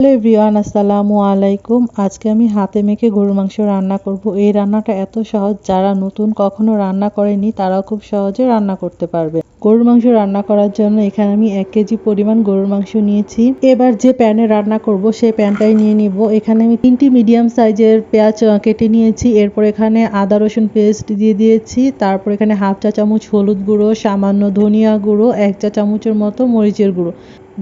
Hello everyone, আসসালামু আলাইকুম। আজকে আমি হাতে মেখে গরুর মাংস রান্না করব। এই রান্নাটা এত সহজ, যারা নতুন কখনো রান্না করেনি তারাও খুব সহজে রান্না করতে পারবে। গরুর মাংস রান্না করার জন্য এখানে আমি 1 কেজি পরিমাণ গরুর মাংস নিয়েছি। এবার যে প্যানে রান্না করব সেই প্যানটাই নিয়ে নিব। এখানে আমি 3টি মিডিয়াম সাইজের পেঁয়াজ কেটে নিয়েছি। এরপর এখানে আদা রসুন পেস্ট দিয়ে দিয়েছি। তারপর এখানে হাফ চা চামচ হলুদ গুঁড়ো, সামান্য ধনিয়া গুঁড়ো, 1 চা চামচের মতো মরিচের গুঁড়ো।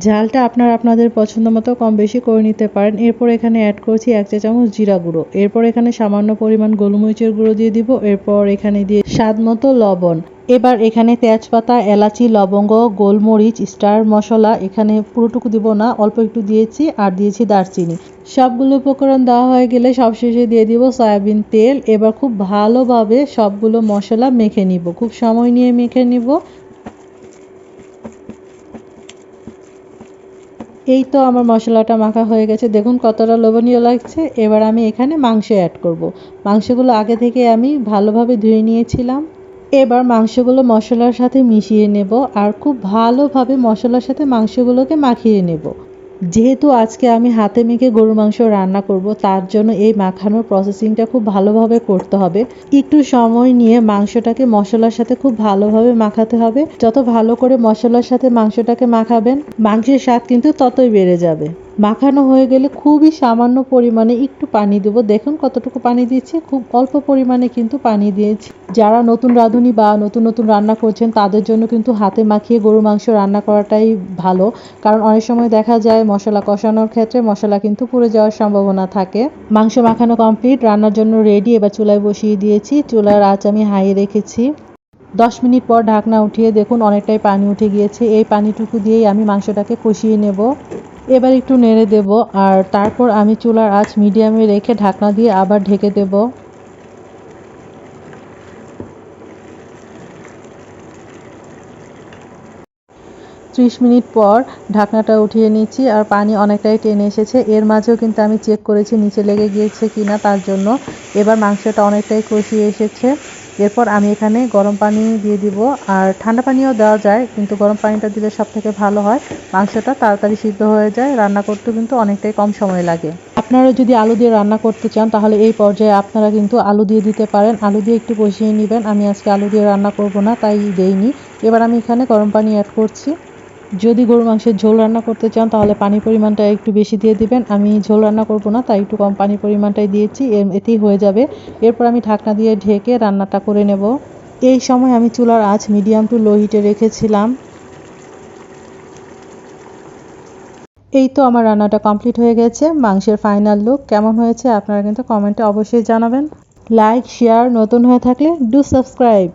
ঝালটা আপনাদের পছন্দ মতো কম বেশি করে নিতে পারেন। এরপর এখানে অ্যাড করছি 1 চা চামচ জিরা গুঁড়ো। এরপর এখানে সামান্য পরিমাণ গোলমরিচের গুঁড়ো দিয়ে দিব। এরপর এখানে দিয়ে স্বাদ মতো লবণ। এবার এখানে তেজপাতা, এলাচি, লবঙ্গ, গোলমরিচ, স্টার মশলা এখানে পুরোটুকু দিব না, অল্প একটু দিয়েছি, আর দিয়েছি দারচিনি। সবগুলো উপকরণ দেওয়া হয়ে গেলে সবশেষে দিয়ে দিব সয়াবিন তেল। এবার খুব ভালোভাবে সবগুলো মশলা মেখে নিব, খুব সময় নিয়ে মেখে নিব। এই তো আমার মশলাটা মাখা হয়ে গেছে, দেখুন কতটা লোভনীয় লাগছে। এবার আমি এখানে মাংস অ্যাড করব। মাংসগুলো আগে থেকে আমি ভালোভাবে ধুয়ে নিয়েছিলাম। এবার মাংসগুলো মশলার সাথে মিশিয়ে নেব, আর খুব ভালোভাবে মশলার সাথে মাংসগুলোকে মাখিয়ে নেব। যেহেতু আজকে আমি হাতে মেখে গরুর মাংস রান্না করব, তার জন্য এই মাখানোর প্রসেসিংটা খুব ভালোভাবে করতে হবে। একটু সময় নিয়ে মাংসটাকে মশলার সাথে খুব ভালোভাবে মাখাতে হবে। যত ভালো করে মশলার সাথে মাংসটাকে মাখাবেন, মাংসের স্বাদ কিন্তু ততই বেড়ে যাবে। মাখানো হয়ে গেলে খুবই সামান্য পরিমাণে একটু পানি দেব। দেখুন কতটুকু পানি দিচ্ছি, খুব অল্প পরিমাণে কিন্তু পানি দিয়েছি। যারা নতুন রাঁধুনি বা নতুন রান্না করছেন তাদের জন্য কিন্তু হাতে মাখিয়ে গরুর মাংস রান্না করাটাই ভালো। কারণ অনেক সময় দেখা যায় মশলা কষানোর ক্ষেত্রে মশলা কিন্তু পুড়ে যাওয়ার সম্ভাবনা থাকে। মাংস মাখানো কমপ্লিট, রান্নার জন্য রেডি। এবার চুলায় বসিয়ে দিয়েছি। চুলার আঁচ আমি হাই রেখেছি। 10 মিনিট পর ঢাকনা উঠিয়ে দেখুন অনেকটাই পানি উঠে গিয়েছে। এই পানিটুকু দিয়েই আমি মাংসটাকে কষিয়ে নেব। এবার একটু নেড়ে দেব, আর তারপর আমি চুলার আঁচ মিডিয়ামে রেখে ঢাকনা দিয়ে আবার ঢেকে দেব। 30 মিনিট পর ঢাকনাটা উঠিয়ে নিচ্ছি, আর পানি অনেকটাই টেনে এসেছে। এর মাঝেও কিন্তু আমি চেক করেছি নিচে লেগে গিয়েছে কিনা, তার জন্য। এবার মাংসটা অনেকটাই কষিয়ে এসেছে। এরপর আমি এখানে গরম পানি দিয়ে দিব, আর ঠান্ডা পানিও দেওয়া যায়, কিন্তু গরম পানিটা দিলে সব থেকে ভালো হয়। মাংসটা তাড়াতাড়ি সিদ্ধ হয়ে যায়, রান্না করতে কিন্তু অনেকটাই কম সময় লাগে। আপনারা যদি আলু দিয়ে রান্না করতে চান তাহলে এই পর্যায়ে আপনারা কিন্তু আলু দিয়ে দিতে পারেন। আলু দিয়ে একটু কষিয়ে নেবেন। আমি আজকে আলু দিয়ে রান্না করব না, তাই দেইনি। এবার আমি এখানে গরম পানি অ্যাড করছি। যদি গরুর মাংসের ঝোল রান্না করতে চান তাহলে পানির পরিমাণটা একটু বেশি দিয়ে দিবেন। আমি ঝোল রান্না করব না, তাই একটু কম পানির পরিমাণটাই দিয়েছি, এতেই হয়ে যাবে। এরপর আমি ঢাকনা দিয়ে ঢেকে রান্নাটা করে নেব। এই সময় আমি চুলার আঁচ মিডিয়াম টু লো হিটে রেখেছিলাম। এই তো আমার রান্নাটা কমপ্লিট হয়ে গেছে। মাংসের ফাইনাল লুক কেমন হয়েছে আপনারা কিন্তু কমেন্টে অবশ্যই জানাবেন। লাইক, শেয়ার, নতুন হয়ে থাকলে ডু সাবস্ক্রাইব।